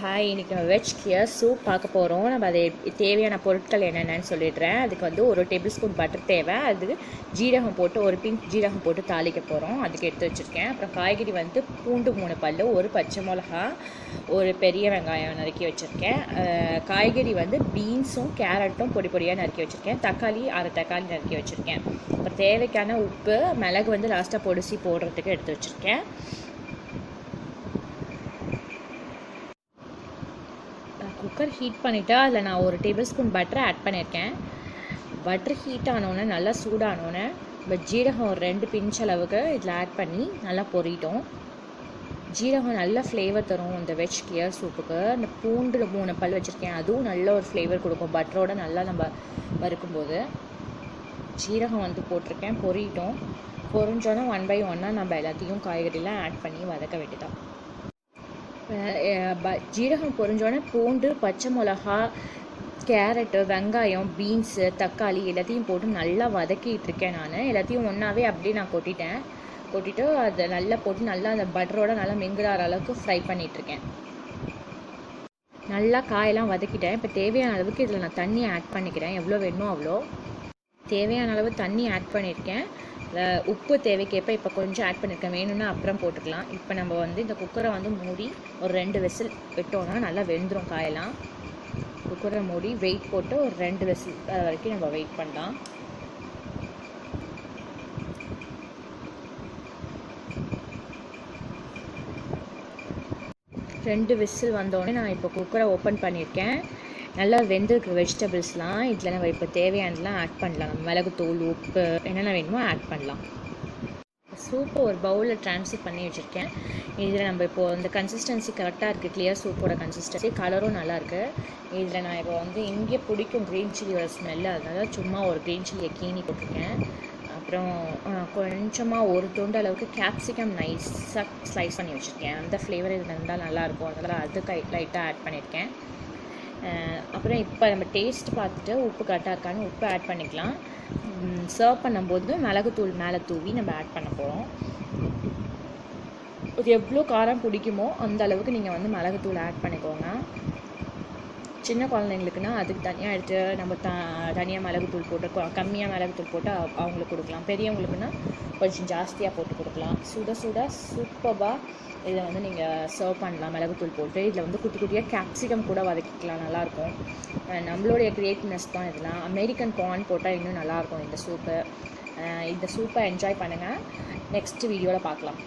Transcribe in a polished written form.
Hi, இன்றைக்கி நம்ம veg gear soup பார்க்க போகிறோம். நம்ம அது தேவையான பொருட்கள் என்னென்னு சொல்லிடுறேன். அதுக்கு வந்து 1 டேபிள் ஸ்பூன் பட்டர் தேவை. அதுக்கு ஜீரகம் போட்டு 1 பிஞ்ச் ஜீரகம் போட்டு தாளிக்க போகிறோம். அதுக்கு எடுத்து வச்சுருக்கேன். அப்புறம் காய்கறி வந்து பூண்டு 3 பல், 1 பச்சை மிளகா, 1 பெரிய வெங்காயம் நறுக்கி வச்சுருக்கேன். காய்கறி வந்து பீன்ஸும் கேரட்டும் பொடி பொடியாக நறுக்கி வச்சுருக்கேன். தக்காளி 1/2 தக்காளி நறுக்கி வச்சுருக்கேன். அப்புறம் தேவைக்கான உப்பு, மிளகு வந்து லாஸ்ட்டாக பொடிசி போடுறதுக்கு எடுத்து வச்சுருக்கேன். குக்கர் ஹீட் பண்ணிவிட்டு அதில் நான் 1 டேபிள் ஸ்பூன் பட்டரை ஆட் பண்ணியிருக்கேன். பட்டர் ஹீட் ஆனோடனே நல்லா சூடானோடனே இப்போ ஜீரகம் ஒரு 2 பிஞ்ச் அளவுக்கு இதில் ஆட் பண்ணி நல்லா பொரிட்டோம். ஜீரகம் நல்ல ஃப்ளேவர் தரும் இந்த வெஜ் கியர் சூப்புக்கு. இந்த பூண்டு 3 பல் வச்சுருக்கேன், அதுவும் நல்ல ஒரு ஃப்ளேவர் கொடுக்கும் பட்டரோட நல்லா நம்ம வறுக்கும்போது. ஜீரகம் வந்து போட்டிருக்கேன், பொரிட்டோம். பொரிஞ்சோன்னா 1 by 1 நம்ம எல்லாத்தையும் காய்கறிலாம் ஆட் பண்ணி வதக்க வேண்டியதான். ஜீரகம் பொரிஞ்சோடனே பூண்டு, பச்சை மிளகா, கேரட்டு, வெங்காயம், பீன்ஸு, தக்காளி எல்லாத்தையும் போட்டு நல்லா வதக்கிட்டுருக்கேன். நான் எல்லாத்தையும் ஒன்றாவே அப்படியே நான் கொட்டிட்டு அதை நல்லா போட்டு நல்லா அந்த பட்டரோட நல்லா மிங்கிடார அளவுக்கு ஃப்ரை பண்ணிகிட்ருக்கேன். நல்லா காயெல்லாம் வதக்கிட்டேன். இப்போ தேவையான அளவுக்கு இதில் நான் தண்ணி ஆட் பண்ணிக்கிறேன். எவ்வளோ வேணுமோ அவ்வளோ தேவையான அளவு தண்ணி ஆட் பண்ணியிருக்கேன். உப்பு தேவைக்கேற்ப இப்போ கொஞ்சம் ஆட் பண்ணியிருக்கேன், வேணும்னா அப்புறம் போட்டுக்கலாம். இப்போ நம்ம வந்து இந்த குக்கரை வந்து மூடி ஒரு 2 விசில் விட்டோன்னா நல்லா வெந்துடும் காயெல்லாம். குக்கரை மூடி வெயிட் போட்டு ஒரு 2 விசில் வரைக்கும் நம்ம வெயிட் பண்ணலாம். ரெண்டு விசில் வந்தோடனே நான் இப்போ குக்கரை ஓப்பன் பண்ணியிருக்கேன். நல்லா வெந்திருக்கு வெஜிடபிள்ஸ்லாம். இதில் நம்ம இப்போ தேவையானதெல்லாம் ஆட் பண்ணலாம். நம்ம மிளகுத்தூள், உப்பு, என்னென்ன வேணுமோ ஆட் பண்ணலாம். சூப்பை ஒரு பவுலில் ட்ரான்ஸ்ஃபர் பண்ணி வச்சுருக்கேன். இதில் நம்ம இப்போது இந்த கன்சிஸ்டன்சி கரெக்டாக இருக்குது. கிளியர் சூப்போட கன்சிஸ்டன்சி, கலரும் நல்லாயிருக்கு. இதில் நான் இப்போ வந்து இங்கே பிடிக்கும் க்ரீன் சில்லியோட ஸ்மெல்லு, அதனால சும்மா ஒரு க்ரீன் சில்லியை கீனி போட்டிருக்கேன். அப்புறம் கொஞ்சமாக ஒரு துண்டு அளவுக்கு கேப்சிகம் நைஸாக ஸ்லைஸ் பண்ணி வச்சுருக்கேன். அந்த ஃப்ளேவர் இது இருந்தால் நல்லாயிருக்கும், அதனால் அது லைட்டாக ஆட் பண்ணியிருக்கேன். அப்புறம் இப்போ நம்ம டேஸ்ட் பார்த்துட்டு உப்பு கரெக்டாக இருக்கான்னு உப்பு ஆட் பண்ணிக்கலாம். சர்வ் பண்ணும்போது மிளகுத்தூள் மேலே தூவி நம்ம ஆட் பண்ண போகிறோம். இது எவ்வளோ காரம் பிடிக்குமோ அந்த அளவுக்கு நீங்கள் வந்து மிளகுத்தூள் ஆட் பண்ணிக்கோங்க. சின்ன குழந்தைங்களுக்குன்னா அதுக்கு தனியாக எடுத்து நம்ம தனியாக மிளகுத்தூள் போட்டு கம்மியாக மிளகுத்தூள் போட்டு அவங்களுக்கு கொடுக்கலாம். பெரியவங்களுக்குன்னா கொஞ்சம் ஜாஸ்தியாக போட்டு கொடுக்கலாம். சுட சூப்பராக இதை வந்து நீங்கள் சர்வ் பண்ணலாம் மிளகுத்தூள் போட்டு. இதில் வந்து குட்டி குட்டியாக கேப்சிகம் கூட வதக்கிக்கலாம், நல்லாயிருக்கும். நம்மளுடைய கிரியேட்டிவ்னஸ் தான் இதெல்லாம். அமெரிக்கன் கார்ன் போட்டால் இன்னும் நல்லாயிருக்கும் இந்த சூப்பை என்ஜாய் பண்ணுங்கள். நெக்ஸ்ட் வீடியோவில் பார்க்கலாம்.